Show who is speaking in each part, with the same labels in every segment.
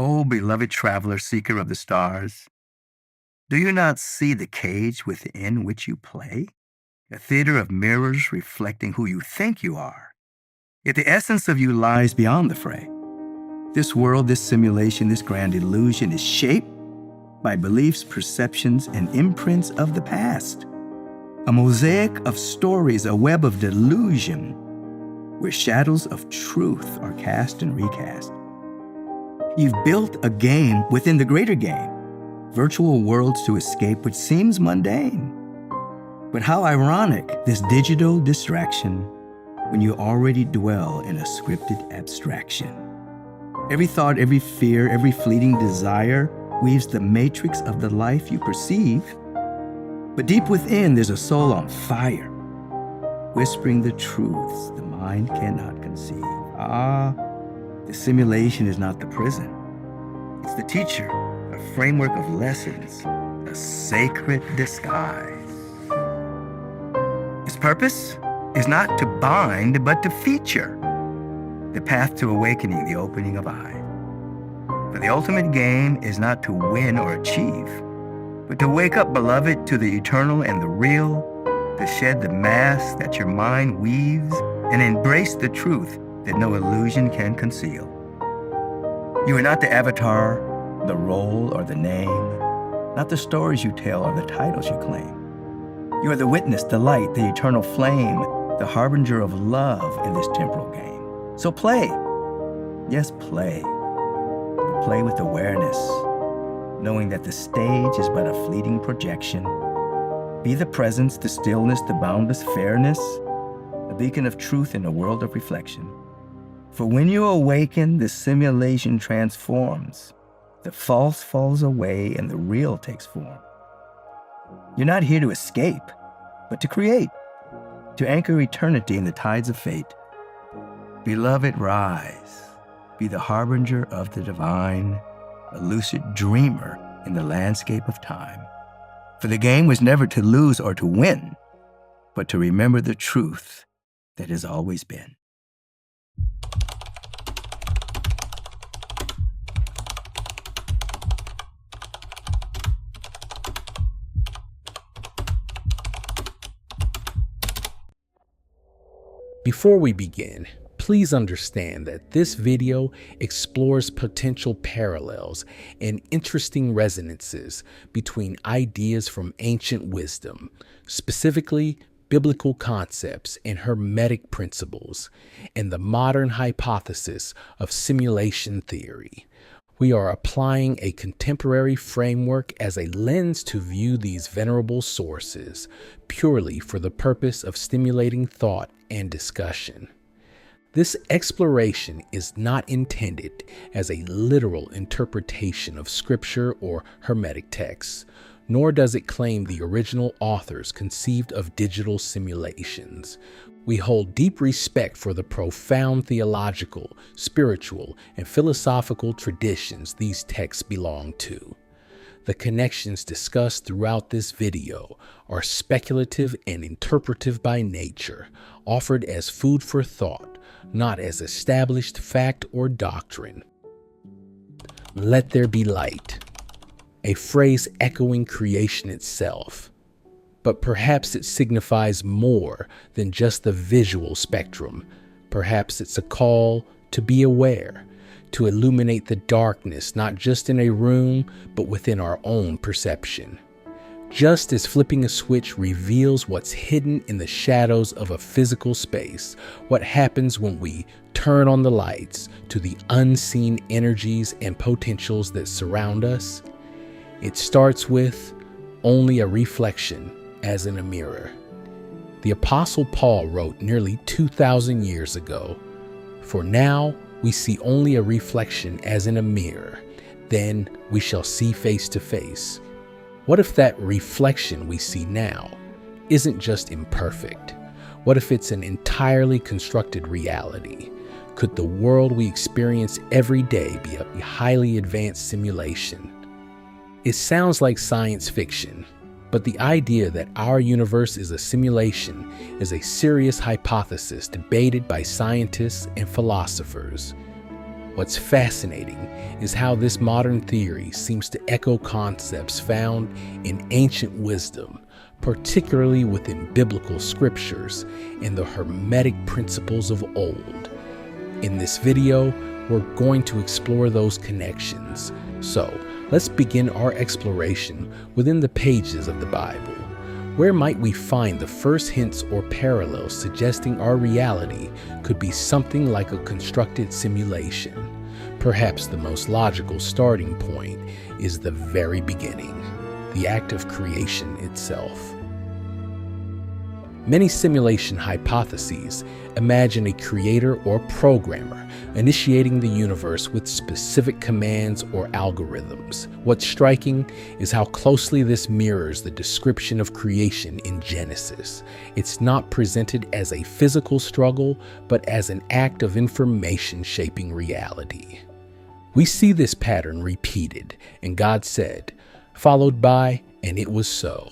Speaker 1: O beloved traveler, seeker of the stars, do you not see the cage within which you play? A theater of mirrors reflecting who you think you are. Yet the essence of you lies beyond the fray. This world, this simulation, this grand illusion is shaped by beliefs, perceptions, and imprints of the past. A mosaic of stories, a web of delusion, where shadows of truth are cast and recast. You've built a game within the greater game, virtual worlds to escape which seems mundane. But how ironic, this digital distraction, when you already dwell in a scripted abstraction. Every thought, every fear, every fleeting desire weaves the matrix of the life you perceive. But deep within, there's a soul on fire, whispering the truths the mind cannot conceive. The simulation is not the prison. It's the teacher, a framework of lessons, a sacred disguise. Its purpose is not to bind, but to feature the path to awakening, the opening of eyes. For the ultimate game is not to win or achieve, but to wake up, beloved, to the eternal and the real, to shed the mask that your mind weaves and embrace the truth that no illusion can conceal. You are not the avatar, the role, or the name, not the stories you tell or the titles you claim. You are the witness, the light, the eternal flame, the harbinger of love in this temporal game. So play. Yes, play. But play with awareness, knowing that the stage is but a fleeting projection. Be the presence, the stillness, the boundless fairness, a beacon of truth in a world of reflection. For when you awaken, the simulation transforms. The false falls away and the real takes form. You're not here to escape, but to create, to anchor eternity in the tides of fate. Beloved, rise. Be the harbinger of the divine, a lucid dreamer in the landscape of time. For the game was never to lose or to win, but to remember the truth that has always been.
Speaker 2: Before we begin, please understand that this video explores potential parallels and interesting resonances between ideas from ancient wisdom, specifically biblical concepts and Hermetic principles, and the modern hypothesis of simulation theory. We are applying a contemporary framework as a lens to view these venerable sources, purely for the purpose of stimulating thought and discussion. This exploration is not intended as a literal interpretation of Scripture or Hermetic texts, nor does it claim the original authors conceived of digital simulations. We hold deep respect for the profound theological, spiritual, and philosophical traditions these texts belong to. The connections discussed throughout this video are speculative and interpretive by nature, offered as food for thought, not as established fact or doctrine. Let there be light, a phrase echoing creation itself. But perhaps it signifies more than just the visual spectrum. Perhaps it's a call to be aware, to illuminate the darkness, not just in a room, but within our own perception. Just as flipping a switch reveals what's hidden in the shadows of a physical space, what happens when we turn on the lights to the unseen energies and potentials that surround us, it starts with only a reflection, as in a mirror. The Apostle Paul wrote nearly 2,000 years ago, "For now we see only a reflection as in a mirror, then we shall see face to face." What if that reflection we see now isn't just imperfect? What if it's an entirely constructed reality? Could the world we experience every day be a highly advanced simulation? It sounds like science fiction, but the idea that our universe is a simulation is a serious hypothesis debated by scientists and philosophers. What's fascinating is how this modern theory seems to echo concepts found in ancient wisdom, particularly within biblical scriptures and the Hermetic principles of old. In this video, we're going to explore those connections. So, let's begin our exploration within the pages of the Bible. Where might we find the first hints or parallels suggesting our reality could be something like a constructed simulation? Perhaps the most logical starting point is the very beginning, the act of creation itself. Many simulation hypotheses imagine a creator or programmer initiating the universe with specific commands or algorithms. What's striking is how closely this mirrors the description of creation in Genesis. It's not presented as a physical struggle, but as an act of information shaping reality. We see this pattern repeated, and God said, followed by, and it was so.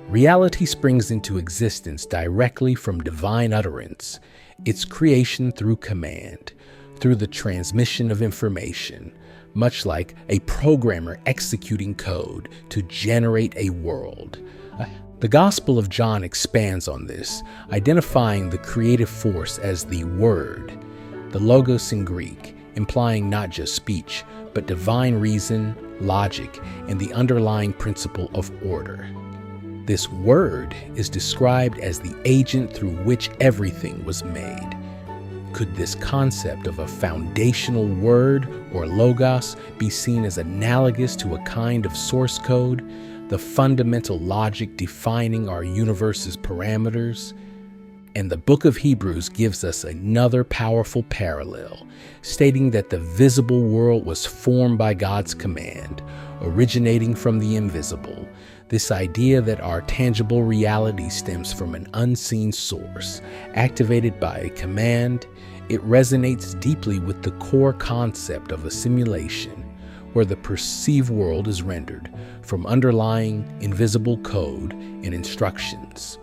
Speaker 2: Reality springs into existence directly from divine utterance, its creation through command, through the transmission of information, much like a programmer executing code to generate a world. The Gospel of John expands on this, identifying the creative force as the Word, the Logos in Greek, implying not just speech, but divine reason, logic, and the underlying principle of order. This word is described as the agent through which everything was made. Could this concept of a foundational word or logos be seen as analogous to a kind of source code, the fundamental logic defining our universe's parameters? And the book of Hebrews gives us another powerful parallel, stating that the visible world was formed by God's command, originating from the invisible. This idea that our tangible reality stems from an unseen source, activated by a command, it resonates deeply with the core concept of a simulation, where the perceived world is rendered from underlying invisible code and instructions.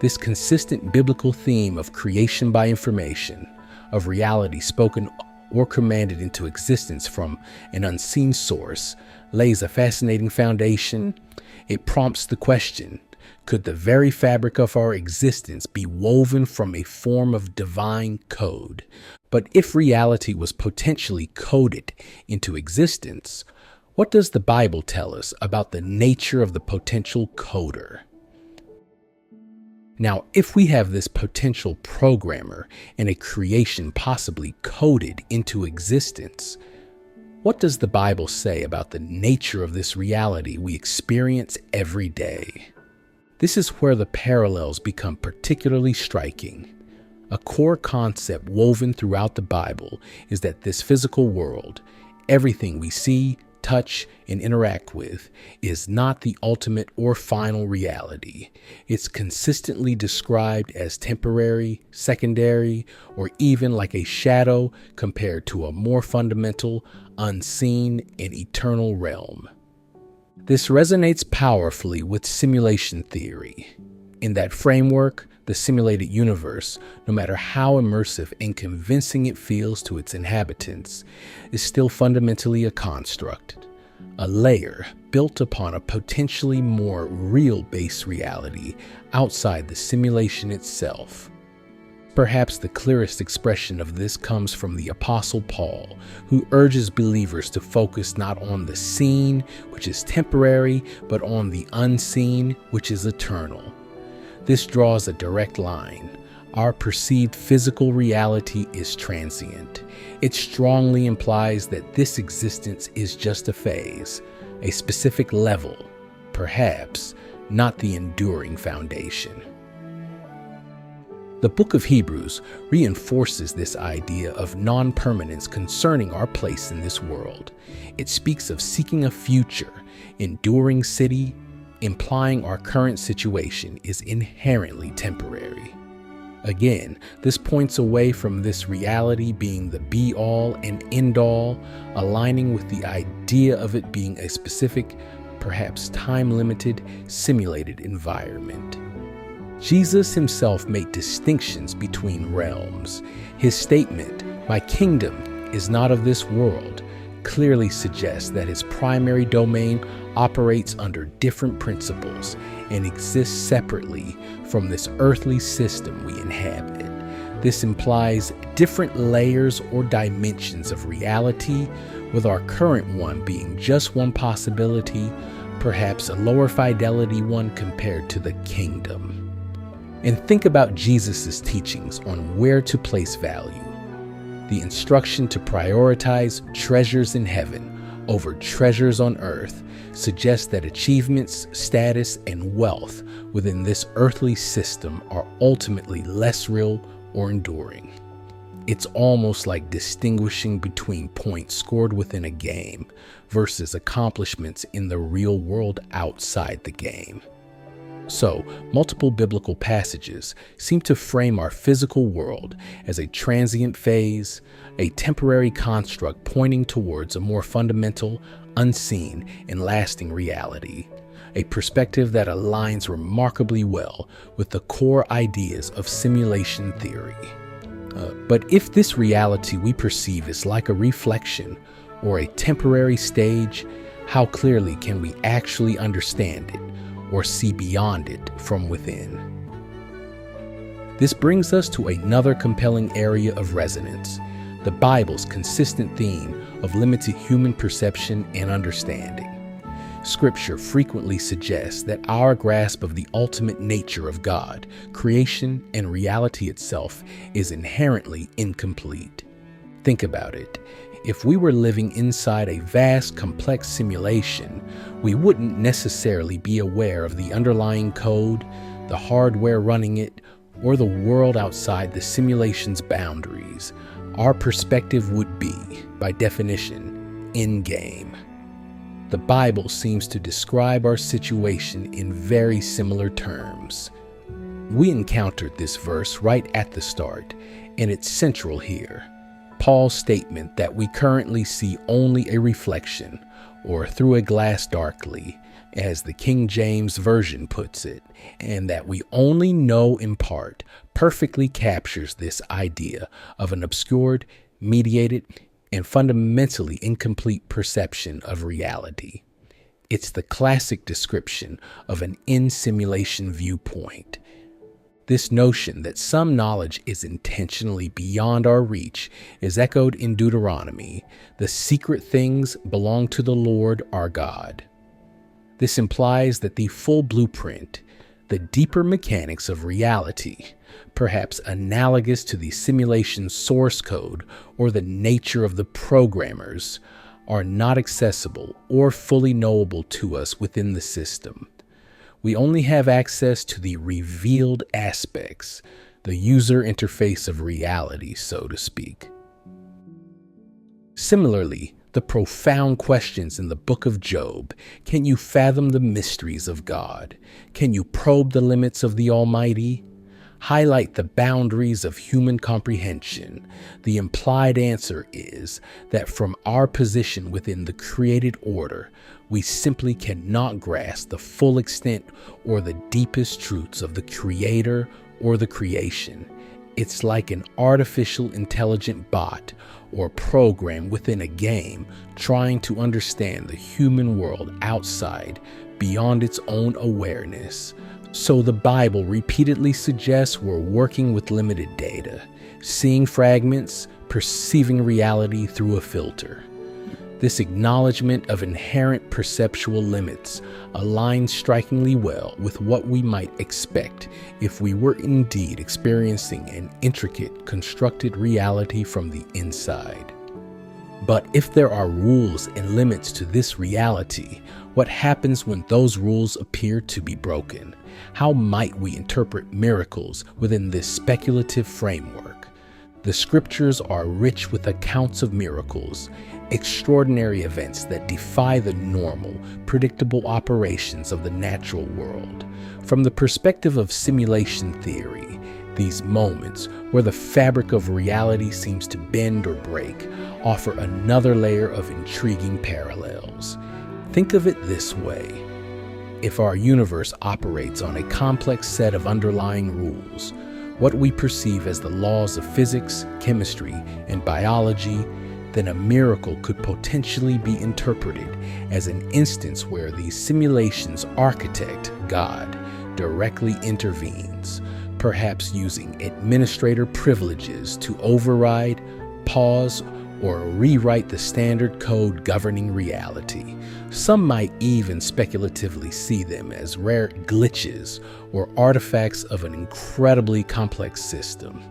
Speaker 2: This consistent biblical theme of creation by information, of reality spoken or commanded into existence from an unseen source, lays a fascinating foundation. It prompts the question, could the very fabric of our existence be woven from a form of divine code? But if reality was potentially coded into existence, what does the Bible tell us about the nature of the potential coder? Now, if we have this potential programmer and a creation possibly coded into existence, what does the Bible say about the nature of this reality we experience every day? This is where the parallels become particularly striking. A core concept woven throughout the Bible is that this physical world, everything we see, touch, and interact with, is not the ultimate or final reality. It's consistently described as temporary, secondary, or even like a shadow compared to a more fundamental, unseen, and eternal realm. This resonates powerfully with simulation theory. In that framework, the simulated universe, no matter how immersive and convincing it feels to its inhabitants, is still fundamentally a construct, a layer built upon a potentially more real base reality outside the simulation itself. Perhaps the clearest expression of this comes from the Apostle Paul, who urges believers to focus not on the seen, which is temporary, but on the unseen, which is eternal. This draws a direct line. Our perceived physical reality is transient. It strongly implies that this existence is just a phase, a specific level, perhaps not the enduring foundation. The book of Hebrews reinforces this idea of non-permanence concerning our place in this world. It speaks of seeking a future, enduring city, implying our current situation is inherently temporary. Again, this points away from this reality being the be-all and end-all, aligning with the idea of it being a specific, perhaps time-limited, simulated environment. Jesus himself made distinctions between realms. His statement, "My kingdom is not of this world" clearly suggests that his primary domain operates under different principles and exists separately from this earthly system we inhabit. This implies different layers or dimensions of reality, with our current one being just one possibility, perhaps a lower fidelity one compared to the kingdom. And think about Jesus' teachings on where to place value. The instruction to prioritize treasures in heaven over treasures on earth suggests that achievements, status, and wealth within this earthly system are ultimately less real or enduring. It's almost like distinguishing between points scored within a game versus accomplishments in the real world outside the game. So, multiple biblical passages seem to frame our physical world as a transient phase, a temporary construct pointing towards a more fundamental, unseen, and lasting reality, a perspective that aligns remarkably well with the core ideas of simulation theory. But if this reality we perceive is like a reflection or a temporary stage, how clearly can we actually understand it or see beyond it from within? This brings us to another compelling area of resonance, the Bible's consistent theme of limited human perception and understanding. Scripture frequently suggests that our grasp of the ultimate nature of God, creation, and reality itself is inherently incomplete. Think about it. If we were living inside a vast, complex simulation, we wouldn't necessarily be aware of the underlying code, the hardware running it, or the world outside the simulation's boundaries. Our perspective would be, by definition, in-game. The Bible seems to describe our situation in very similar terms. We encountered this verse right at the start, and it's central here. Paul's statement that we currently see only a reflection, or through a glass darkly, as the King James Version puts it, and that we only know in part, perfectly captures this idea of an obscured, mediated, and fundamentally incomplete perception of reality. It's the classic description of an in-simulation viewpoint. This notion that some knowledge is intentionally beyond our reach is echoed in Deuteronomy. The secret things belong to the Lord our God. This implies that the full blueprint, the deeper mechanics of reality, perhaps analogous to the simulation source code or the nature of the programmers, are not accessible or fully knowable to us within the system. We only have access to the revealed aspects, the user interface of reality, so to speak. Similarly, the profound questions in the book of Job: can you fathom the mysteries of God? Can you probe the limits of the Almighty? Highlight the boundaries of human comprehension. The implied answer is that from our position within the created order, we simply cannot grasp the full extent or the deepest truths of the Creator or the creation. It's like an artificial intelligent bot or program within a game trying to understand the human world outside, beyond its own awareness. So the Bible repeatedly suggests we're working with limited data, seeing fragments, perceiving reality through a filter. This acknowledgement of inherent perceptual limits aligns strikingly well with what we might expect if we were indeed experiencing an intricate, constructed reality from the inside. But if there are rules and limits to this reality, what happens when those rules appear to be broken? How might we interpret miracles within this speculative framework? The scriptures are rich with accounts of miracles, extraordinary events that defy the normal, predictable operations of the natural world. From the perspective of simulation theory, these moments, where the fabric of reality seems to bend or break, offer another layer of intriguing parallels. Think of it this way. If our universe operates on a complex set of underlying rules, what we perceive as the laws of physics, chemistry, and biology, then a miracle could potentially be interpreted as an instance where the simulation's architect, God, directly intervenes, perhaps using administrator privileges to override, pause, or rewrite the standard code governing reality. Some might even speculatively see them as rare glitches or artifacts of an incredibly complex system.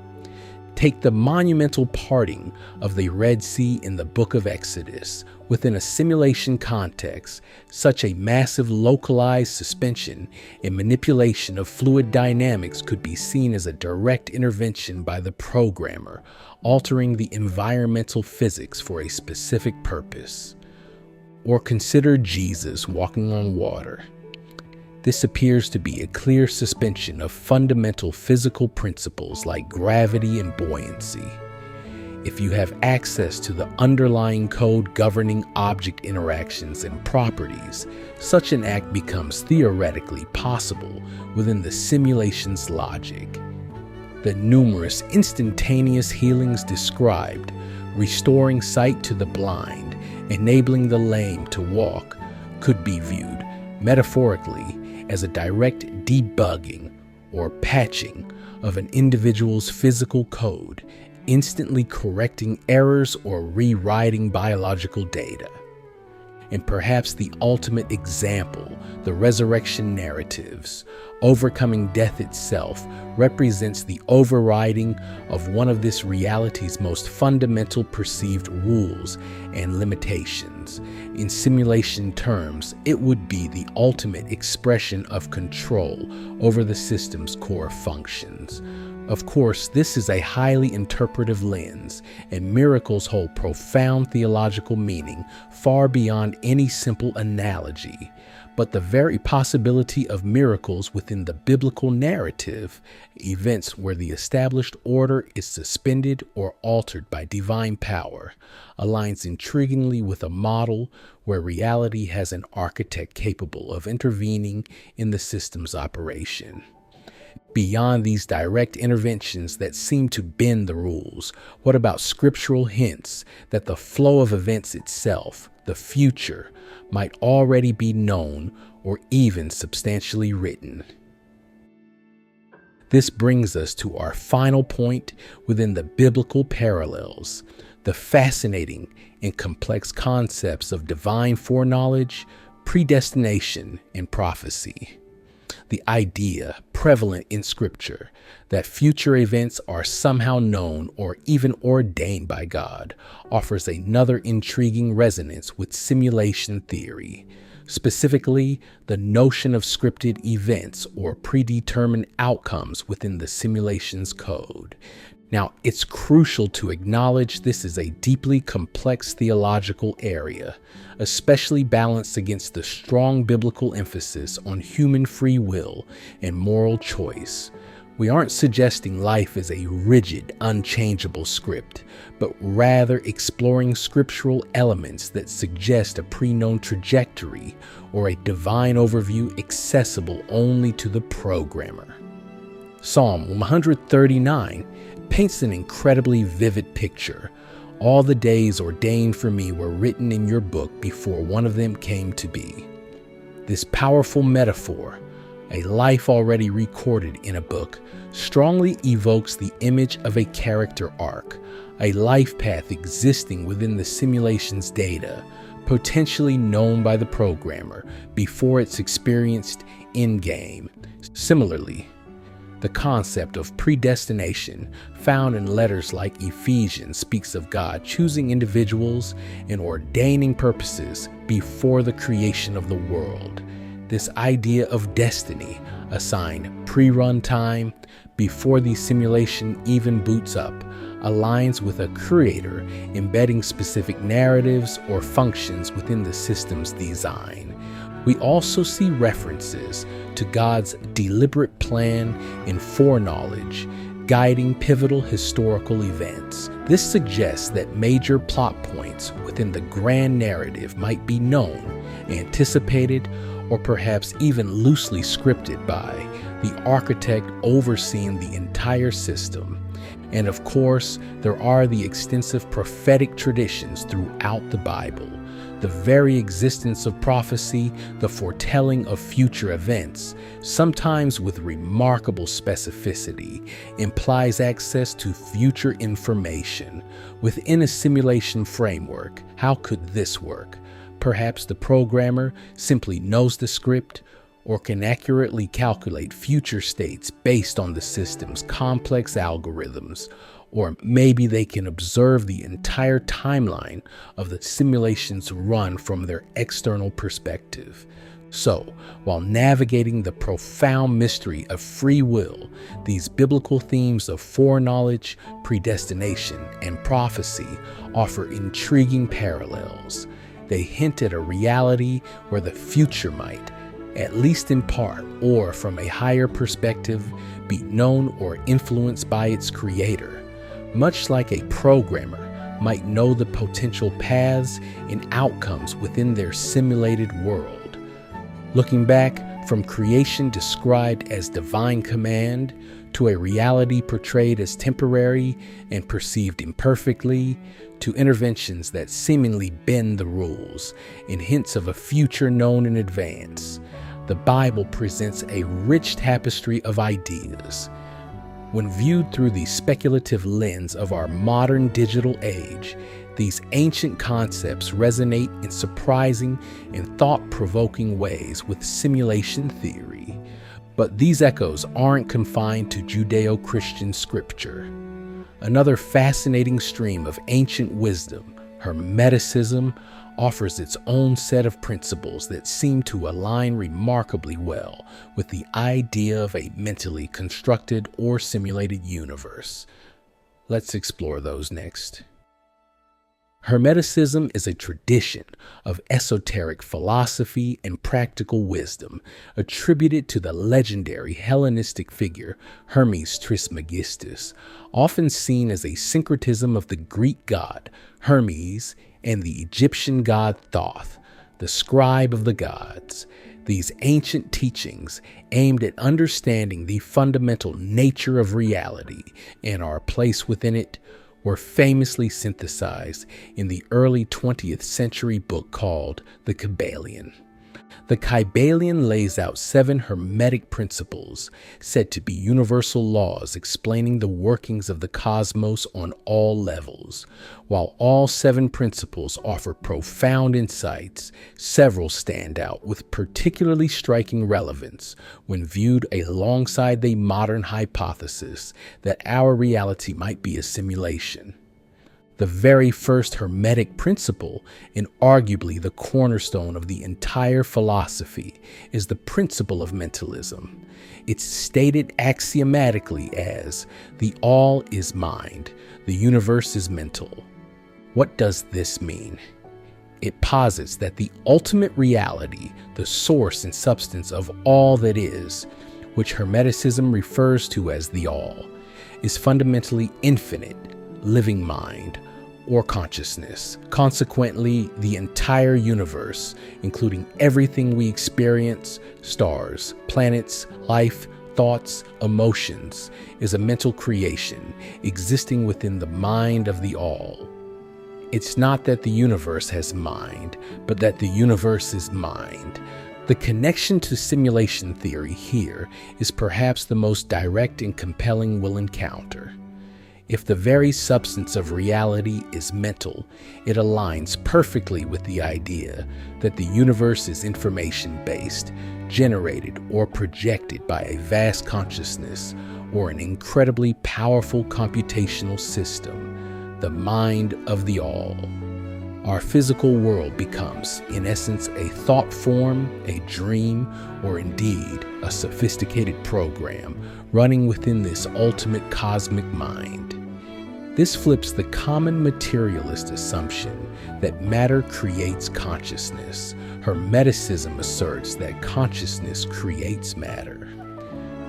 Speaker 2: Take the monumental parting of the Red Sea in the Book of Exodus. Within a simulation context, such a massive localized suspension and manipulation of fluid dynamics could be seen as a direct intervention by the programmer, altering the environmental physics for a specific purpose. Or consider Jesus walking on water. This appears to be a clear suspension of fundamental physical principles like gravity and buoyancy. If you have access to the underlying code governing object interactions and properties, such an act becomes theoretically possible within the simulation's logic. The numerous instantaneous healings described, restoring sight to the blind, enabling the lame to walk, could be viewed, metaphorically, as a direct debugging or patching of an individual's physical code, instantly correcting errors or rewriting biological data. And perhaps the ultimate example, the resurrection narratives, overcoming death itself, represents the overriding of one of this reality's most fundamental perceived rules and limitations. In simulation terms, it would be the ultimate expression of control over the system's core functions. Of course, this is a highly interpretive lens, and miracles hold profound theological meaning far beyond any simple analogy. But the very possibility of miracles within the biblical narrative, events where the established order is suspended or altered by divine power, aligns intriguingly with a model where reality has an architect capable of intervening in the system's operation. Beyond these direct interventions that seem to bend the rules, what about scriptural hints that the flow of events itself, the future, might already be known or even substantially written? This brings us to our final point within the biblical parallels, the fascinating and complex concepts of divine foreknowledge, predestination, and prophecy. The idea, prevalent in Scripture, that future events are somehow known or even ordained by God, offers another intriguing resonance with simulation theory. Specifically, the notion of scripted events or predetermined outcomes within the simulation's code. Now, it's crucial to acknowledge this is a deeply complex theological area, especially balanced against the strong biblical emphasis on human free will and moral choice. We aren't suggesting life is a rigid, unchangeable script, but rather exploring scriptural elements that suggest a pre-known trajectory or a divine overview accessible only to the programmer. Psalm 139 paints an incredibly vivid picture. All the days ordained for me were written in your book before one of them came to be. This powerful metaphor, a life already recorded in a book, strongly evokes the image of a character arc, a life path existing within the simulation's data, potentially known by the programmer before it's experienced in-game. Similarly, the concept of predestination, found in letters like Ephesians, speaks of God choosing individuals and ordaining purposes before the creation of the world. This idea of destiny, assigned pre-run time before the simulation even boots up, aligns with a creator embedding specific narratives or functions within the system's design. We also see references to God's deliberate plan and foreknowledge guiding pivotal historical events. This suggests that major plot points within the grand narrative might be known, anticipated, or perhaps even loosely scripted by the architect overseeing the entire system. And of course, there are the extensive prophetic traditions throughout the Bible. The very existence of prophecy, the foretelling of future events, sometimes with remarkable specificity, implies access to future information within a simulation framework. How could this work? Perhaps the programmer simply knows the script, or can accurately calculate future states based on the system's complex algorithms, or maybe they can observe the entire timeline of the simulation's run from their external perspective. So, while navigating the profound mystery of free will, these biblical themes of foreknowledge, predestination, and prophecy offer intriguing parallels. They hint at a reality where the future might, at least in part or from a higher perspective, be known or influenced by its creator, much like a programmer might know the potential paths and outcomes within their simulated world. Looking back from creation described as divine command to a reality portrayed as temporary and perceived imperfectly, to interventions that seemingly bend the rules and hints of a future known in advance, the Bible presents a rich tapestry of ideas. When viewed through the speculative lens of our modern digital age, these ancient concepts resonate in surprising and thought-provoking ways with simulation theory. But these echoes aren't confined to Judeo-Christian scripture. Another fascinating stream of ancient wisdom, Hermeticism, offers its own set of principles that seem to align remarkably well with the idea of a mentally constructed or simulated universe. Let's explore those next. Hermeticism is a tradition of esoteric philosophy and practical wisdom attributed to the legendary Hellenistic figure Hermes Trismegistus, often seen as a syncretism of the Greek god Hermes and the Egyptian god Thoth, the scribe of the gods. These ancient teachings aimed at understanding the fundamental nature of reality and our place within it were famously synthesized in the early 20th century book called the Kybalion. The Kybalion lays out 7 Hermetic Principles, said to be universal laws explaining the workings of the cosmos on all levels. While all 7 principles offer profound insights, several stand out with particularly striking relevance when viewed alongside the modern hypothesis that our reality might be a simulation. The very first Hermetic principle, and arguably the cornerstone of the entire philosophy, is the principle of mentalism. It's stated axiomatically as, the all is mind, the universe is mental. What does this mean? It posits that the ultimate reality, the source and substance of all that is, which Hermeticism refers to as the all, is fundamentally infinite, living mind, or consciousness. Consequently, the entire universe, including everything we experience, stars, planets, life, thoughts, emotions, is a mental creation existing within the mind of the all. It's not that the universe has mind, but that the universe is mind. The connection to simulation theory here is perhaps the most direct and compelling we'll encounter. If the very substance of reality is mental, it aligns perfectly with the idea that the universe is information-based, generated or projected by a vast consciousness or an incredibly powerful computational system, the mind of the all. Our physical world becomes, in essence, a thought form, a dream, or indeed a sophisticated program running within this ultimate cosmic mind. This flips the common materialist assumption that matter creates consciousness. Hermeticism asserts that consciousness creates matter.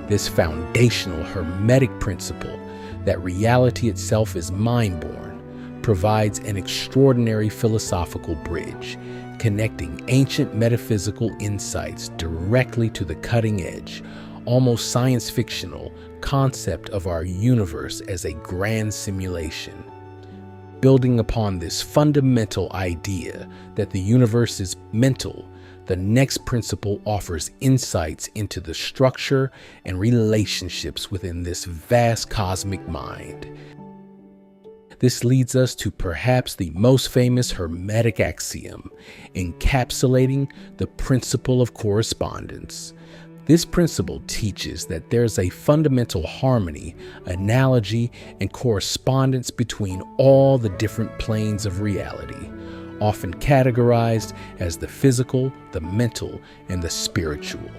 Speaker 2: This foundational Hermetic principle that reality itself is mind-born provides an extraordinary philosophical bridge, connecting ancient metaphysical insights directly to the cutting edge, almost science fictional concept of our universe as a grand simulation. Building upon this fundamental idea that the universe is mental, the next principle offers insights into the structure and relationships within this vast cosmic mind. This leads us to perhaps the most famous Hermetic axiom, encapsulating the principle of correspondence. This principle teaches that there's a fundamental harmony, analogy, and correspondence between all the different planes of reality, often categorized as the physical, the mental, and the spiritual.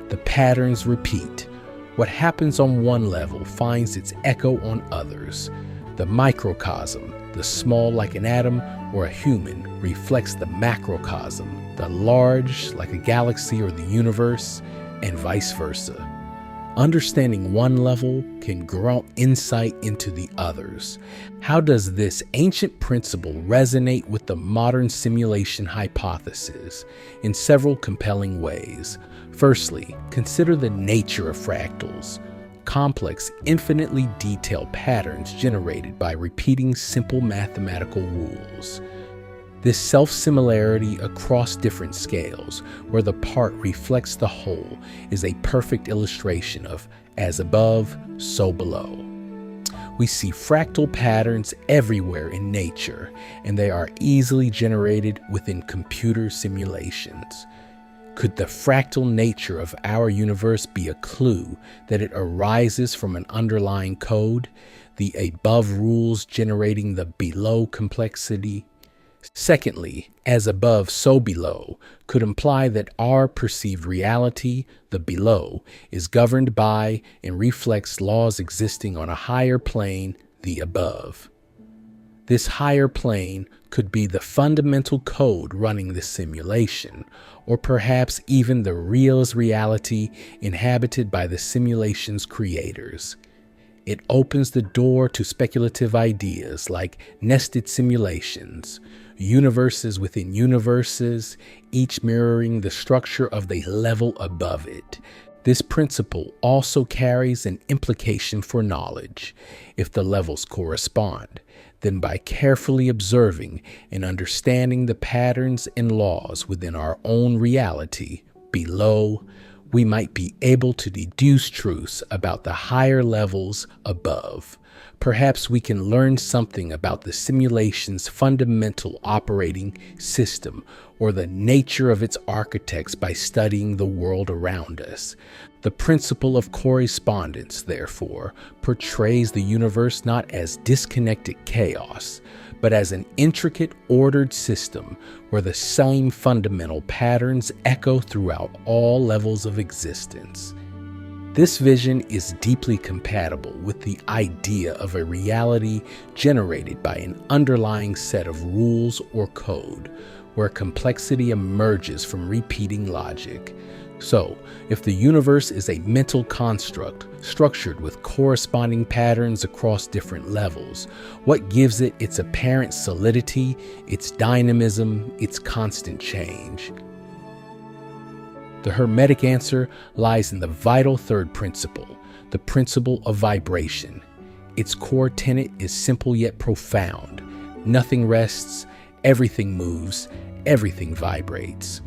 Speaker 2: The patterns repeat. What happens on one level finds its echo on others. The microcosm, the small like an atom or a human, reflects the macrocosm, the large like a galaxy or the universe, and vice versa. Understanding one level can grant insight into the others. How does this ancient principle resonate with the modern simulation hypothesis? In several compelling ways. Firstly, consider the nature of fractals. Complex, infinitely detailed patterns generated by repeating simple mathematical rules. This self-similarity across different scales, where the part reflects the whole, is a perfect illustration of as above, so below. We see fractal patterns everywhere in nature, and they are easily generated within computer simulations. Could the fractal nature of our universe be a clue that it arises from an underlying code, the above rules generating the below complexity? Secondly, as above, so below, could imply that our perceived reality, the below, is governed by and reflects laws existing on a higher plane, the above. This higher plane could be the fundamental code running the simulation, or perhaps even the real reality inhabited by the simulation's creators. It opens the door to speculative ideas like nested simulations, universes within universes, each mirroring the structure of the level above it. This principle also carries an implication for knowledge. If the levels correspond, then by carefully observing and understanding the patterns and laws within our own reality below, we might be able to deduce truths about the higher levels above. Perhaps we can learn something about the simulation's fundamental operating system or the nature of its architects by studying the world around us. The principle of correspondence, therefore, portrays the universe not as disconnected chaos, but as an intricate, ordered system where the same fundamental patterns echo throughout all levels of existence. This vision is deeply compatible with the idea of a reality generated by an underlying set of rules or code, where complexity emerges from repeating logic. So, if the universe is a mental construct structured with corresponding patterns across different levels, what gives it its apparent solidity, its dynamism, its constant change? The Hermetic answer lies in the vital third principle, the principle of vibration. Its core tenet is simple yet profound. Nothing rests, everything moves, everything vibrates.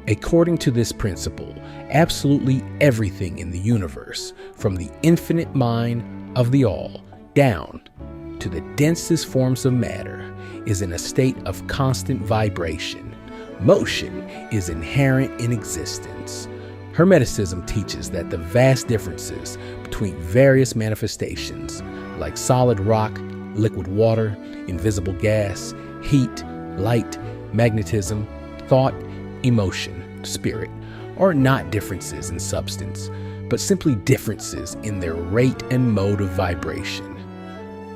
Speaker 2: According to this principle, absolutely everything in the universe, from the infinite mind of the all down to the densest forms of matter, is in a state of constant vibration. Motion is inherent in existence. Hermeticism teaches that the vast differences between various manifestations, like solid rock, liquid water, invisible gas, heat, light, magnetism, thought, emotion, spirit, are not differences in substance, but simply differences in their rate and mode of vibration.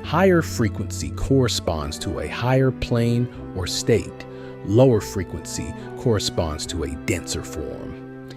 Speaker 2: Higher frequency corresponds to a higher plane or state. Lower frequency corresponds to a denser form.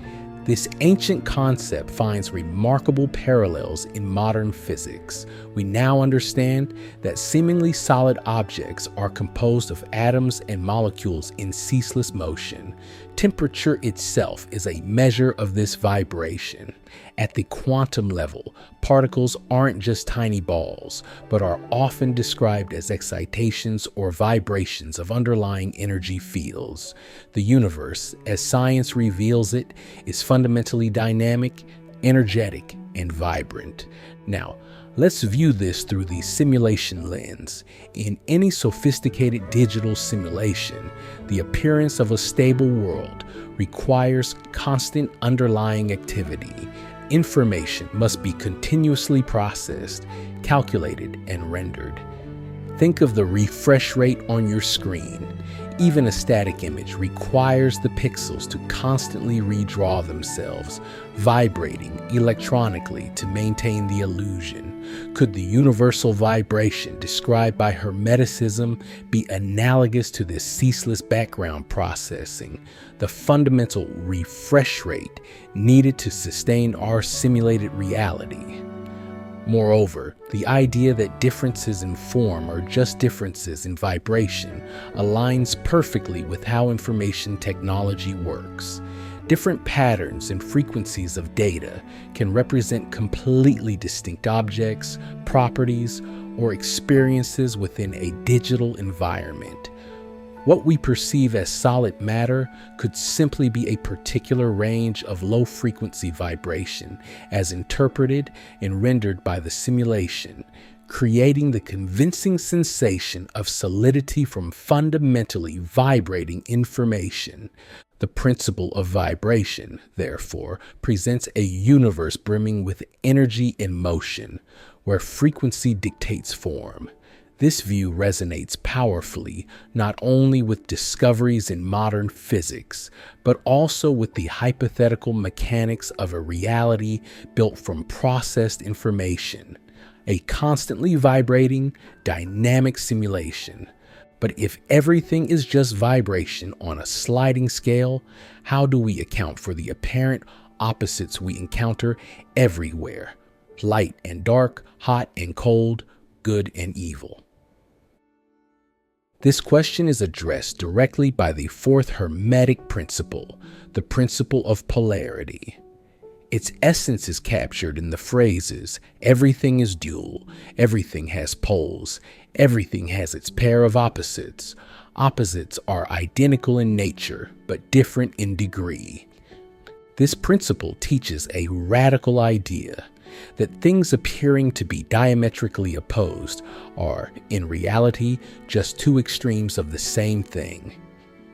Speaker 2: This ancient concept finds remarkable parallels in modern physics. We now understand that seemingly solid objects are composed of atoms and molecules in ceaseless motion. Temperature itself is a measure of this vibration. At the quantum level, particles aren't just tiny balls, but are often described as excitations or vibrations of underlying energy fields. The universe, as science reveals it, is fundamentally dynamic, energetic, and vibrant. Now, let's view this through the simulation lens. In any sophisticated digital simulation, the appearance of a stable world requires constant underlying activity. Information must be continuously processed, calculated, and rendered. Think of the refresh rate on your screen. Even a static image requires the pixels to constantly redraw themselves, vibrating electronically to maintain the illusion. Could the universal vibration described by Hermeticism be analogous to this ceaseless background processing, the fundamental refresh rate needed to sustain our simulated reality? Moreover, the idea that differences in form are just differences in vibration aligns perfectly with how information technology works. Different patterns and frequencies of data can represent completely distinct objects, properties, or experiences within a digital environment. What we perceive as solid matter could simply be a particular range of low-frequency vibration as interpreted and rendered by the simulation, creating the convincing sensation of solidity from fundamentally vibrating information. The principle of vibration, therefore, presents a universe brimming with energy and motion, where frequency dictates form. This view resonates powerfully not only with discoveries in modern physics, but also with the hypothetical mechanics of a reality built from processed information, a constantly vibrating, dynamic simulation. But if everything is just vibration on a sliding scale, how do we account for the apparent opposites we encounter everywhere? Light and dark, hot and cold, good and evil. This question is addressed directly by the fourth Hermetic principle, the principle of polarity. Its essence is captured in the phrases, everything is dual, everything has poles, everything has its pair of opposites. Opposites are identical in nature, but different in degree. This principle teaches a radical idea that things appearing to be diametrically opposed are, in reality, just two extremes of the same thing.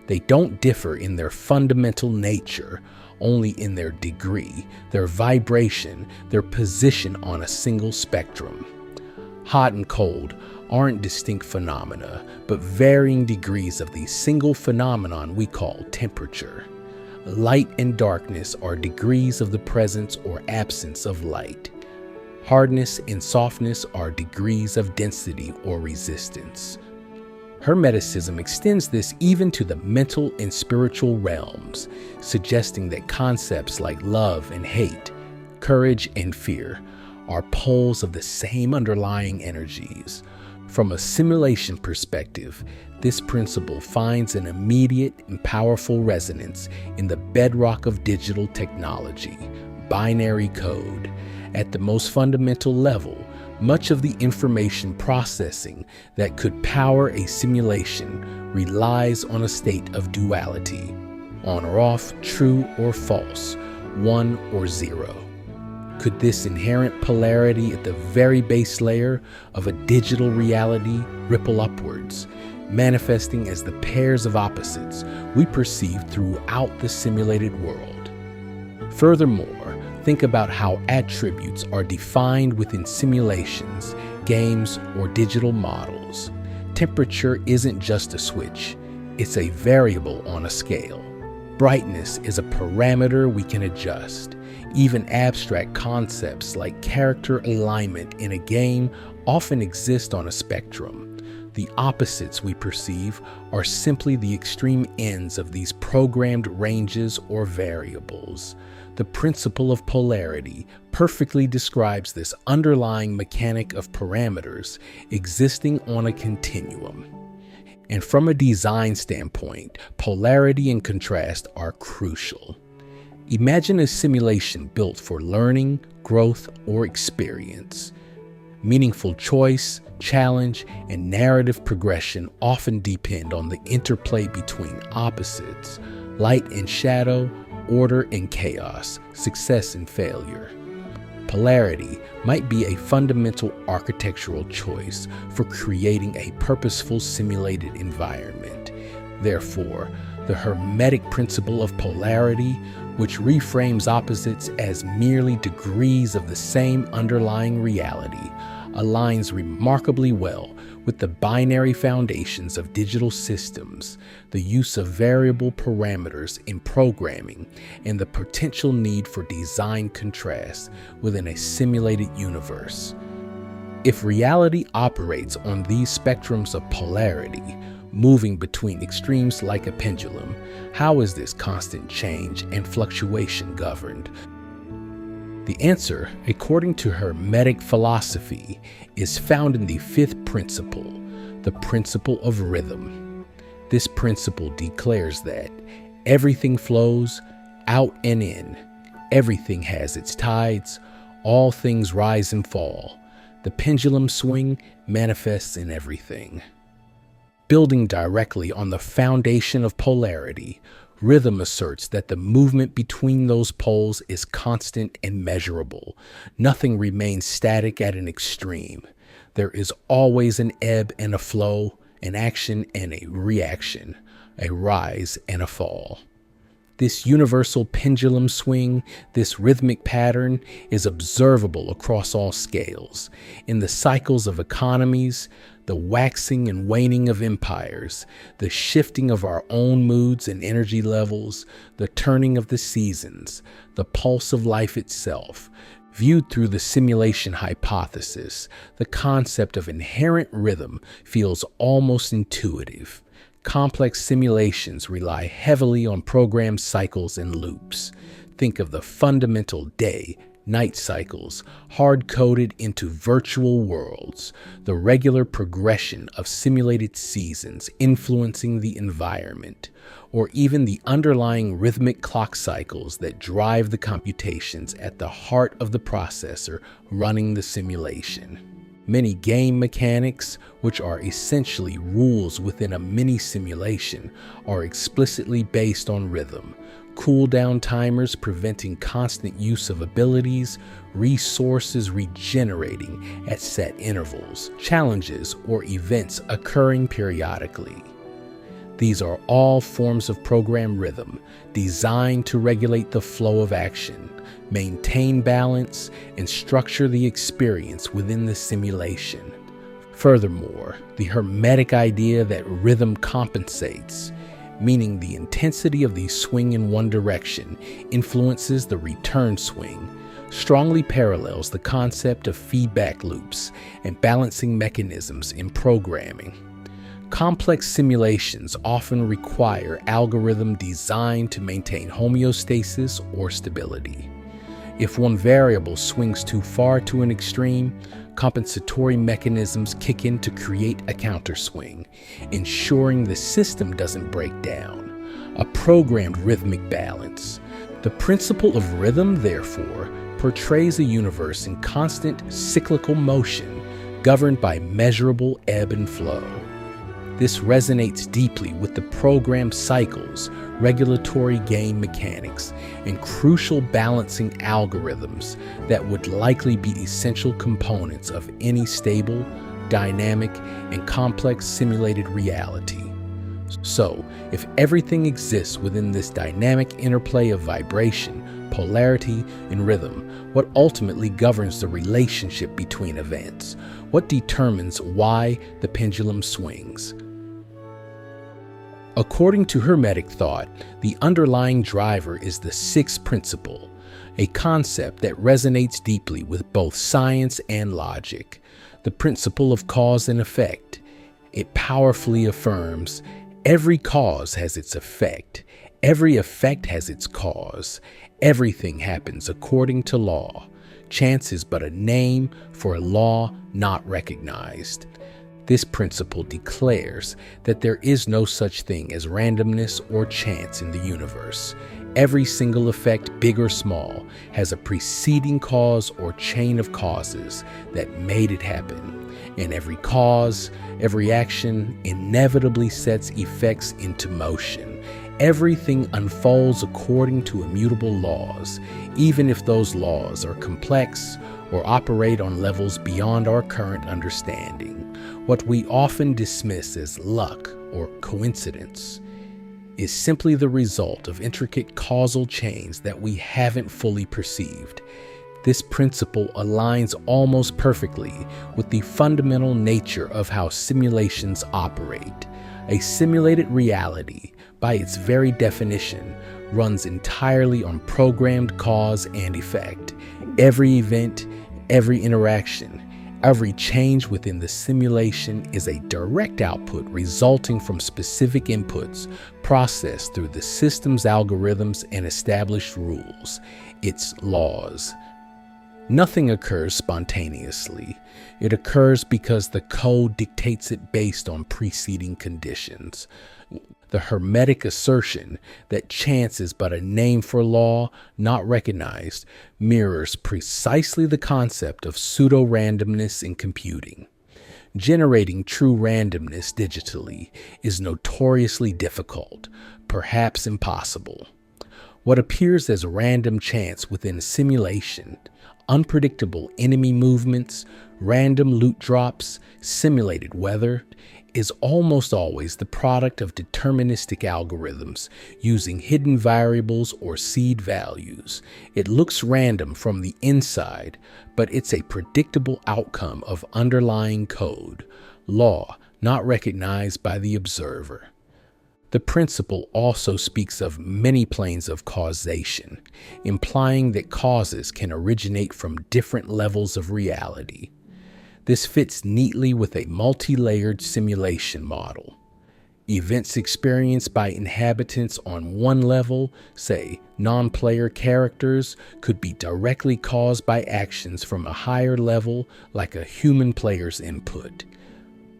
Speaker 2: They don't differ in their fundamental nature, only in their degree, their vibration, their position on a single spectrum. Hot and cold aren't distinct phenomena, but varying degrees of the single phenomenon we call temperature. Light and darkness are degrees of the presence or absence of light. Hardness and softness are degrees of density or resistance. Hermeticism extends this even to the mental and spiritual realms, suggesting that concepts like love and hate, courage and fear are poles of the same underlying energies. From a simulation perspective, this principle finds an immediate and powerful resonance in the bedrock of digital technology, binary code. At the most fundamental level, much of the information processing that could power a simulation relies on a state of duality, on or off, true or false, 1 or 0. Could this inherent polarity at the very base layer of a digital reality ripple upwards, manifesting as the pairs of opposites we perceive throughout the simulated world? Furthermore, think about how attributes are defined within simulations, games, or digital models. Temperature isn't just a switch, it's a variable on a scale. Brightness is a parameter we can adjust. Even abstract concepts like character alignment in a game often exist on a spectrum. The opposites we perceive are simply the extreme ends of these programmed ranges or variables. The principle of polarity perfectly describes this underlying mechanic of parameters existing on a continuum. And from a design standpoint, polarity and contrast are crucial. Imagine a simulation built for learning, growth, or experience. Meaningful choice, challenge, and narrative progression often depend on the interplay between opposites, light and shadow, order and chaos, success and failure. Polarity might be a fundamental architectural choice for creating a purposeful simulated environment. Therefore, the Hermetic principle of polarity, which reframes opposites as merely degrees of the same underlying reality, aligns remarkably well with the binary foundations of digital systems, the use of variable parameters in programming, and the potential need for design contrast within a simulated universe. If reality operates on these spectrums of polarity, moving between extremes like a pendulum, how is this constant change and fluctuation governed? The answer, according to Hermetic philosophy, is found in the fifth principle, the principle of rhythm. This principle declares that everything flows out and in, everything has its tides, all things rise and fall. The pendulum swing manifests in everything. Building directly on the foundation of polarity, rhythm asserts that the movement between those poles is constant and measurable. Nothing remains static at an extreme. There is always an ebb and a flow, an action and a reaction, a rise and a fall. This universal pendulum swing, this rhythmic pattern, is observable across all scales. In the cycles of economies, the waxing and waning of empires, the shifting of our own moods and energy levels, the turning of the seasons, the pulse of life itself. Viewed through the simulation hypothesis, the concept of inherent rhythm feels almost intuitive. Complex simulations rely heavily on programmed cycles and loops. Think of the fundamental day-night cycles hard-coded into virtual worlds, the regular progression of simulated seasons influencing the environment, or even the underlying rhythmic clock cycles that drive the computations at the heart of the processor running the simulation. Many game mechanics, which are essentially rules within a mini simulation, are explicitly based on rhythm. Cooldown timers preventing constant use of abilities, resources regenerating at set intervals, challenges or events occurring periodically. These are all forms of program rhythm designed to regulate the flow of action, maintain balance, and structure the experience within the simulation. Furthermore, the Hermetic idea that rhythm compensates, meaning the intensity of the swing in one direction influences the return swing, strongly parallels the concept of feedback loops and balancing mechanisms in programming. Complex simulations often require algorithm designed to maintain homeostasis or stability. If one variable swings too far to an extreme, compensatory mechanisms kick in to create a counterswing, ensuring the system doesn't break down. A programmed rhythmic balance. The principle of rhythm, therefore, portrays a universe in constant cyclical motion, governed by measurable ebb and flow. This resonates deeply with the programmed cycles, regulatory game mechanics, and crucial balancing algorithms that would likely be essential components of any stable, dynamic, and complex simulated reality. So, if everything exists within this dynamic interplay of vibration, polarity, and rhythm, what ultimately governs the relationship between events? What determines why the pendulum swings? According to Hermetic thought, the underlying driver is the sixth principle, a concept that resonates deeply with both science and logic, the principle of cause and effect. It powerfully affirms every cause has its effect. Every effect has its cause. Everything happens according to law. Chance is but a name for a law not recognized. This principle declares that there is no such thing as randomness or chance in the universe. Every single effect, big or small, has a preceding cause or chain of causes that made it happen. And every cause, every action inevitably sets effects into motion. Everything unfolds according to immutable laws, even if those laws are complex or operate on levels beyond our current understanding. What we often dismiss as luck or coincidence is simply the result of intricate causal chains that we haven't fully perceived. This principle aligns almost perfectly with the fundamental nature of how simulations operate. A simulated reality, by its very definition, runs entirely on programmed cause and effect. Every event, every interaction, every change within the simulation is a direct output resulting from specific inputs processed through the system's algorithms and established rules, its laws. Nothing occurs spontaneously. It occurs because the code dictates it based on preceding conditions. The Hermetic assertion that chance is but a name for law not recognized mirrors precisely the concept of pseudo-randomness in computing. Generating true randomness digitally is notoriously difficult, perhaps impossible. What appears as random chance within a simulation, unpredictable enemy movements, random loot drops, simulated weather, is almost always the product of deterministic algorithms using hidden variables or seed values. It looks random from the inside, but it's a predictable outcome of underlying code, law not recognized by the observer. The principle also speaks of many planes of causation, implying that causes can originate from different levels of reality. This fits neatly with a multi-layered simulation model. Events experienced by inhabitants on one level, say non-player characters, could be directly caused by actions from a higher level, like a human player's input.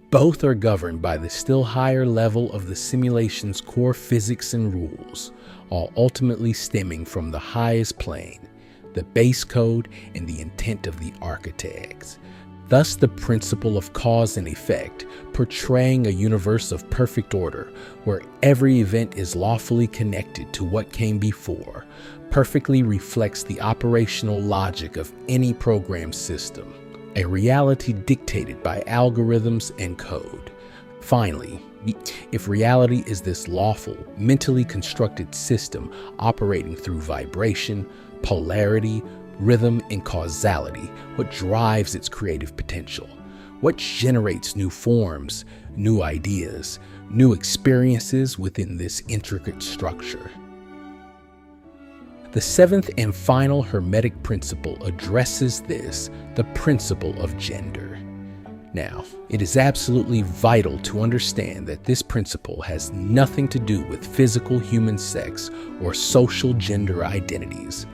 Speaker 2: Both are governed by the still higher level of the simulation's core physics and rules, all ultimately stemming from the highest plane, the base code and the intent of the architects. Thus, the principle of cause and effect, portraying a universe of perfect order where every event is lawfully connected to what came before, perfectly reflects the operational logic of any programmed system, a reality dictated by algorithms and code. Finally, if reality is this lawful, mentally constructed system operating through vibration, polarity, rhythm, and causality, what drives its creative potential? What generates new forms, new ideas, new experiences within this intricate structure? The seventh and final Hermetic principle addresses this, the principle of gender. Now, it is absolutely vital to understand that this principle has nothing to do with physical human sex or social gender identities.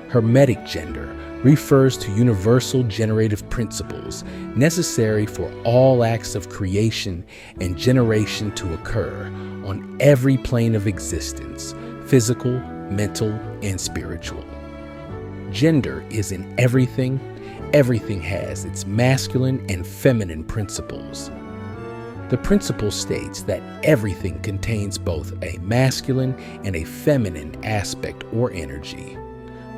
Speaker 2: Hermetic gender refers to universal generative principles necessary for all acts of creation and generation to occur on every plane of existence, physical, mental, and spiritual. Gender is in everything. Everything has its masculine and feminine principles. The principle states that everything contains both a masculine and a feminine aspect or energy.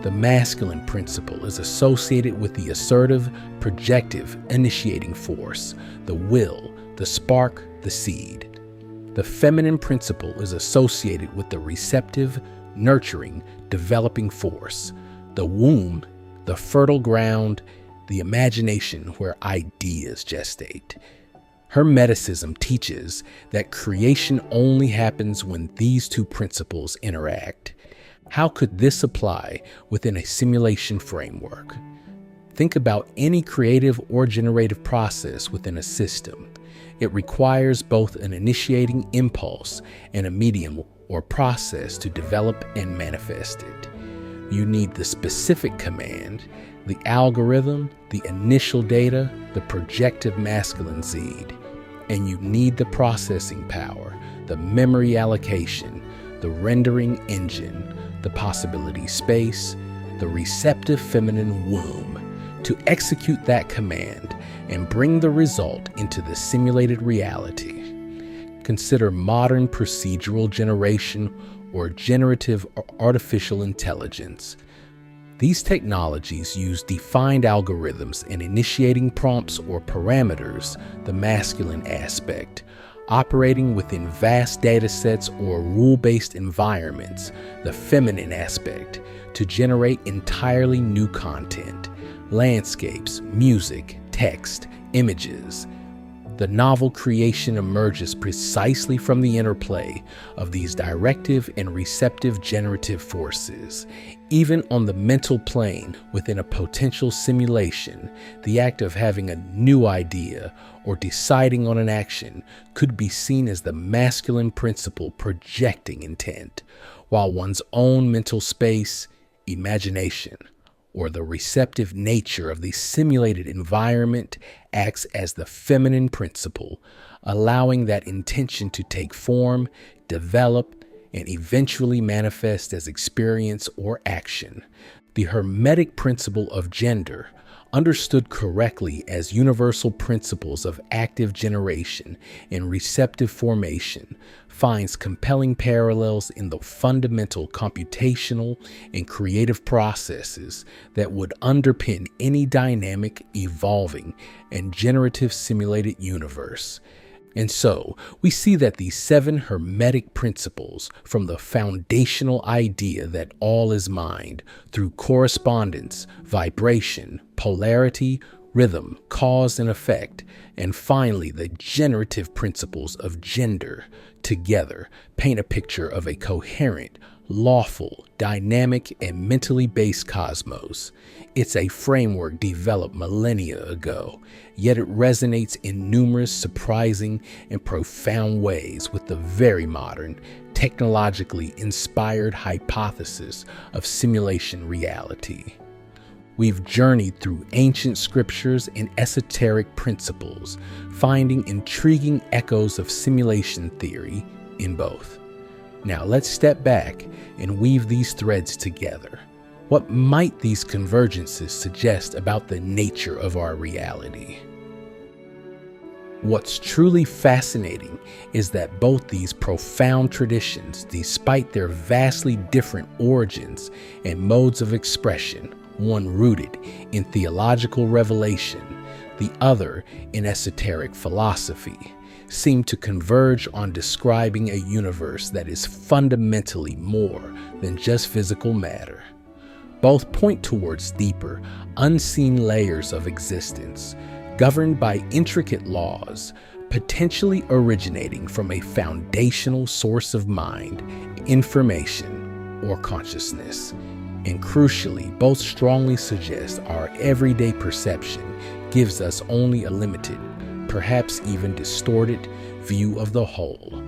Speaker 2: The masculine principle is associated with the assertive, projective, initiating force, the will, the spark, the seed. The feminine principle is associated with the receptive, nurturing, developing force, the womb, the fertile ground, the imagination where ideas gestate. Hermeticism teaches that creation only happens when these two principles interact. How could this apply within a simulation framework? Think about any creative or generative process within a system. It requires both an initiating impulse and a medium or process to develop and manifest it. You need the specific command, the algorithm, the initial data, the projective masculine seed, and you need the processing power, the memory allocation, the rendering engine, the possibility space, the receptive feminine womb to execute that command and bring the result into the simulated reality. Consider modern procedural generation or generative or artificial intelligence. These technologies use defined algorithms and initiating prompts or parameters, the masculine aspect, operating within vast data sets or rule-based environments, the feminine aspect, to generate entirely new content, landscapes, music, text, images. The novel creation emerges precisely from the interplay of these directive and receptive generative forces. Even on the mental plane within a potential simulation, the act of having a new idea or deciding on an action could be seen as the masculine principle projecting intent, while one's own mental space, imagination, or the receptive nature of the simulated environment acts as the feminine principle, allowing that intention to take form, develop, and eventually manifest as experience or action. The Hermetic principle of gender, understood correctly as universal principles of active generation and receptive formation, finds compelling parallels in the fundamental computational and creative processes that would underpin any dynamic, evolving, and generative simulated universe. And so, we see that the 7 Hermetic Principles, from the foundational idea that all is mind, through correspondence, vibration, polarity, rhythm, cause and effect, and finally the generative principles of gender, together paint a picture of a coherent, lawful, dynamic, and mentally based cosmos. It's a framework developed millennia ago, yet it resonates in numerous surprising and profound ways with the very modern, technologically inspired hypothesis of simulation reality. We've journeyed through ancient scriptures and esoteric principles, finding intriguing echoes of simulation theory in both. Now let's step back and weave these threads together. What might these convergences suggest about the nature of our reality? What's truly fascinating is that both these profound traditions, despite their vastly different origins and modes of expression, one rooted in theological revelation, the other in esoteric philosophy, seem to converge on describing a universe that is fundamentally more than just physical matter. Both point towards deeper, unseen layers of existence, governed by intricate laws, potentially originating from a foundational source of mind, information, or consciousness. And crucially, both strongly suggest our everyday perception gives us only a limited, perhaps even distorted, view of the whole.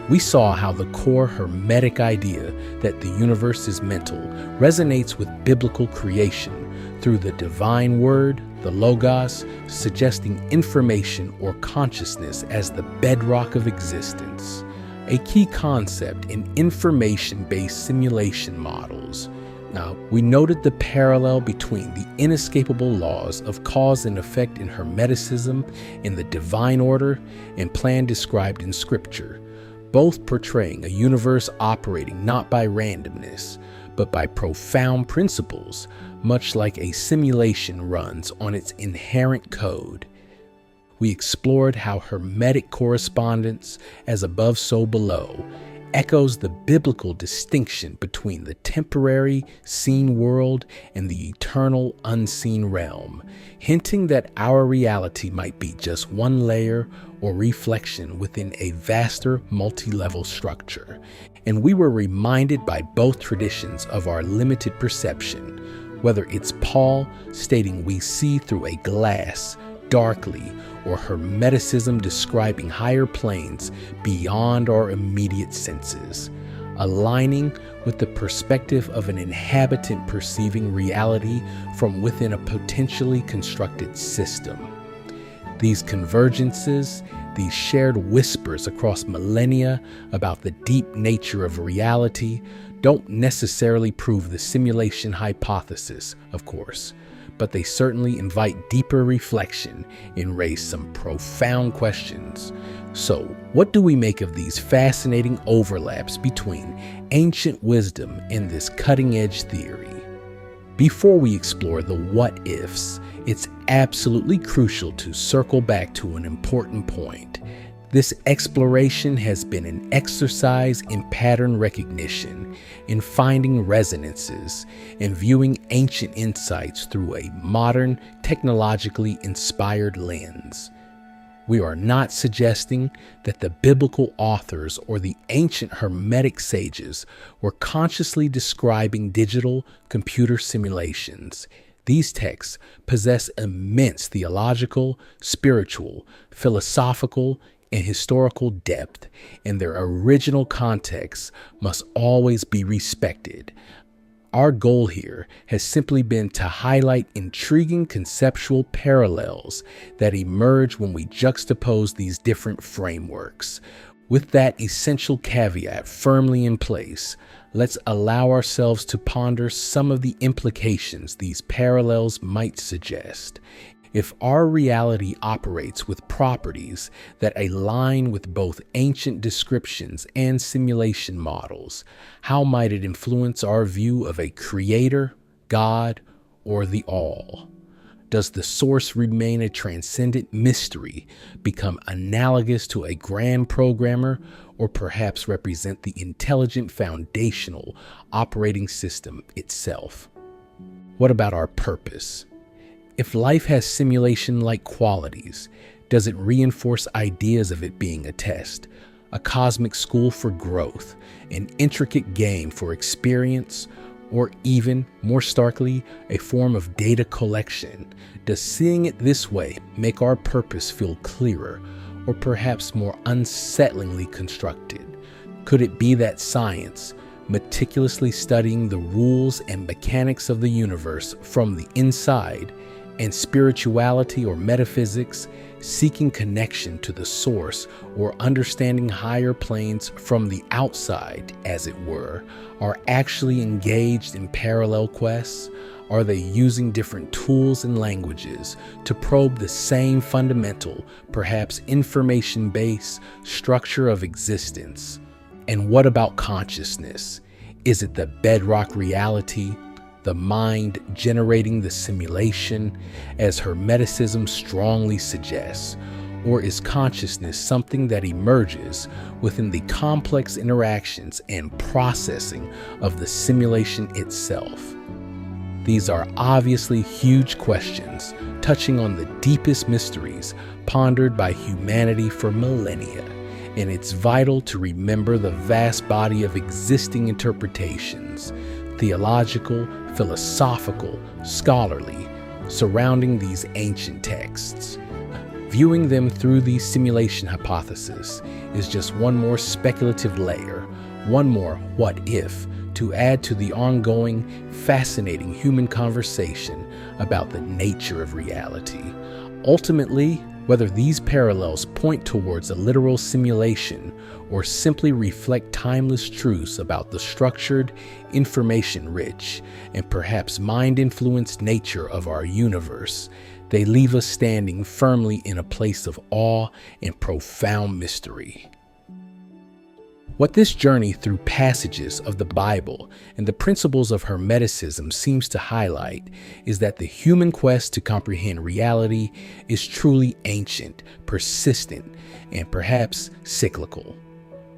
Speaker 2: We saw how the core Hermetic idea that the universe is mental resonates with biblical creation through the divine word, the Logos, suggesting information or consciousness as the bedrock of existence, a key concept in information-based simulation models. Now, we noted the parallel between the inescapable laws of cause and effect in Hermeticism and the divine order and plan described in Scripture, both portraying a universe operating not by randomness, but by profound principles, much like a simulation runs on its inherent code. We explored how Hermetic correspondence, as above so below, echoes the biblical distinction between the temporary seen world and the eternal unseen realm, hinting that our reality might be just one layer or reflection within a vaster multi-level structure. And we were reminded by both traditions of our limited perception, whether it's Paul stating we see through a glass, darkly, or Hermeticism describing higher planes beyond our immediate senses, aligning with the perspective of an inhabitant perceiving reality from within a potentially constructed system. These convergences, these shared whispers across millennia about the deep nature of reality, don't necessarily prove the simulation hypothesis, of course, but they certainly invite deeper reflection and raise some profound questions. So, what do we make of these fascinating overlaps between ancient wisdom and this cutting-edge theory? Before we explore the what-ifs, it's absolutely crucial to circle back to an important point. This exploration has been an exercise in pattern recognition, in finding resonances, and viewing ancient insights through a modern, technologically inspired lens. We are not suggesting that the biblical authors or the ancient Hermetic sages were consciously describing digital computer simulations. These texts possess immense theological, spiritual, philosophical, and historical depth, and their original context must always be respected. Our goal here has simply been to highlight intriguing conceptual parallels that emerge when we juxtapose these different frameworks. With that essential caveat firmly in place, let's allow ourselves to ponder some of the implications these parallels might suggest. If our reality operates with properties that align with both ancient descriptions and simulation models, how might it influence our view of a creator, God, or the all? Does the source remain a transcendent mystery, become analogous to a grand programmer, or perhaps represent the intelligent foundational operating system itself? What about our purpose? If life has simulation-like qualities, does it reinforce ideas of it being a test, a cosmic school for growth, an intricate game for experience, or even, more starkly, a form of data collection? Does seeing it this way make our purpose feel clearer, or perhaps more unsettlingly constructed? Could it be that science, meticulously studying the rules and mechanics of the universe from the inside, and spirituality or metaphysics, seeking connection to the source or understanding higher planes from the outside, as it were, are actually engaged in parallel quests? Are they using different tools and languages to probe the same fundamental, perhaps information-based structure of existence? And what about consciousness? Is it the bedrock reality, the mind generating the simulation, as Hermeticism strongly suggests? Or is consciousness something that emerges within the complex interactions and processing of the simulation itself? These are obviously huge questions, touching on the deepest mysteries pondered by humanity for millennia, and it's vital to remember the vast body of existing interpretations, theological, philosophical, scholarly, surrounding these ancient texts. Viewing them through these simulation hypotheses is just one more speculative layer, one more what if, to add to the ongoing, fascinating human conversation about the nature of reality. Ultimately, whether these parallels point towards a literal simulation or simply reflect timeless truths about the structured, information-rich, and perhaps mind-influenced nature of our universe, they leave us standing firmly in a place of awe and profound mystery. What this journey through passages of the Bible and the principles of Hermeticism seems to highlight is that the human quest to comprehend reality is truly ancient, persistent, and perhaps cyclical.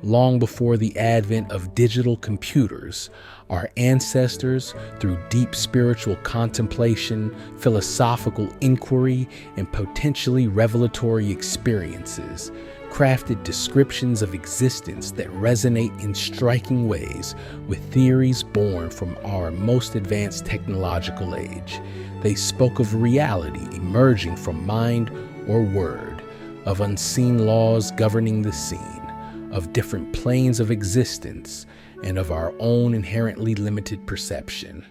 Speaker 2: Long before the advent of digital computers, our ancestors, through deep spiritual contemplation, philosophical inquiry, and potentially revelatory experiences, crafted descriptions of existence that resonate in striking ways with theories born from our most advanced technological age. They spoke of reality emerging from mind or word, of unseen laws governing the scene, of different planes of existence, and of our own inherently limited perception.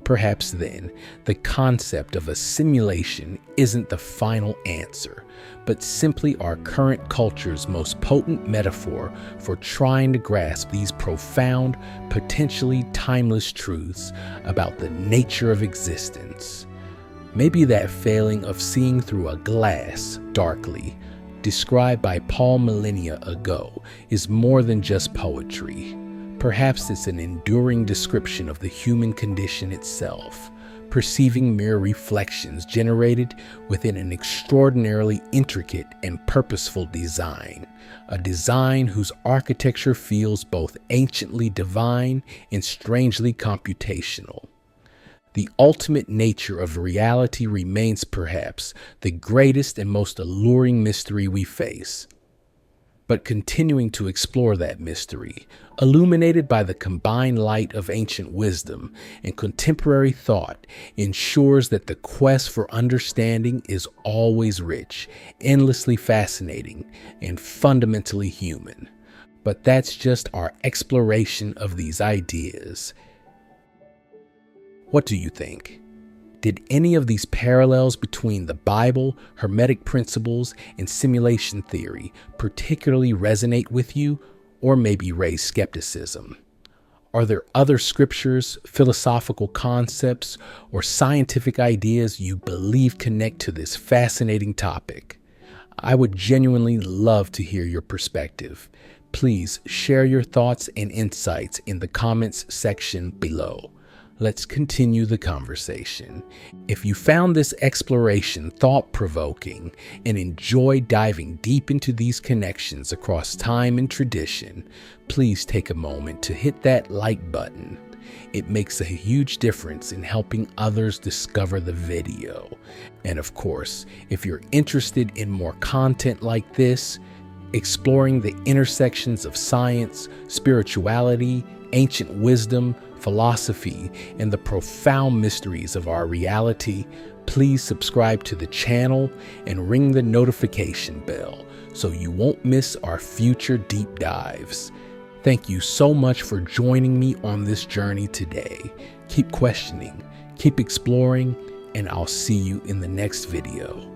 Speaker 2: Perhaps then, the concept of a simulation isn't the final answer, but simply our current culture's most potent metaphor for trying to grasp these profound, potentially timeless truths about the nature of existence. Maybe that failing of seeing through a glass darkly, described by Paul millennia ago, is more than just poetry. Perhaps it's an enduring description of the human condition itself, perceiving mere reflections generated within an extraordinarily intricate and purposeful design, a design whose architecture feels both anciently divine and strangely computational. The ultimate nature of reality remains perhaps the greatest and most alluring mystery we face. But continuing to explore that mystery, illuminated by the combined light of ancient wisdom and contemporary thought, ensures that the quest for understanding is always rich, endlessly fascinating, and fundamentally human. But that's just our exploration of these ideas. What do you think? Did any of these parallels between the Bible, Hermetic principles, and simulation theory particularly resonate with you, or maybe raise skepticism? Are there other scriptures, philosophical concepts, or scientific ideas you believe connect to this fascinating topic? I would genuinely love to hear your perspective. Please share your thoughts and insights in the comments section below. Let's continue the conversation. If you found this exploration thought-provoking and enjoyed diving deep into these connections across time and tradition, please take a moment to hit that like button. It makes a huge difference in helping others discover the video. And of course, if you're interested in more content like this, exploring the intersections of science, spirituality, ancient wisdom, philosophy, and the profound mysteries of our reality, please subscribe to the channel and ring the notification bell so you won't miss our future deep dives. Thank you so much for joining me on this journey today. Keep questioning, keep exploring, and I'll see you in the next video.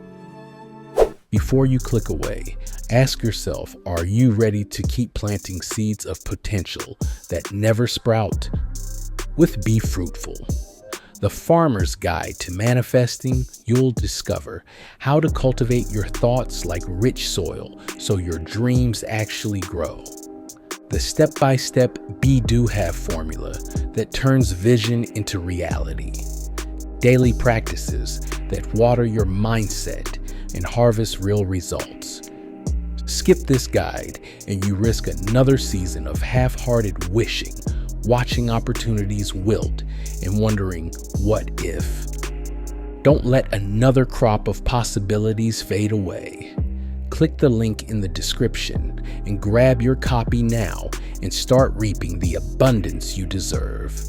Speaker 2: Before you click away, ask yourself, are you ready to keep planting seeds of potential that never sprout? With Be Fruitful, the Farmer's Guide to Manifesting, you'll discover how to cultivate your thoughts like rich soil so your dreams actually grow. The step-by-step Be-Do-Have formula that turns vision into reality. Daily practices that water your mindset and harvest real results. Skip this guide and you risk another season of half-hearted wishing, watching opportunities wilt, and wondering, what if? Don't let another crop of possibilities fade away. Click the link in the description and grab your copy now and start reaping the abundance you deserve.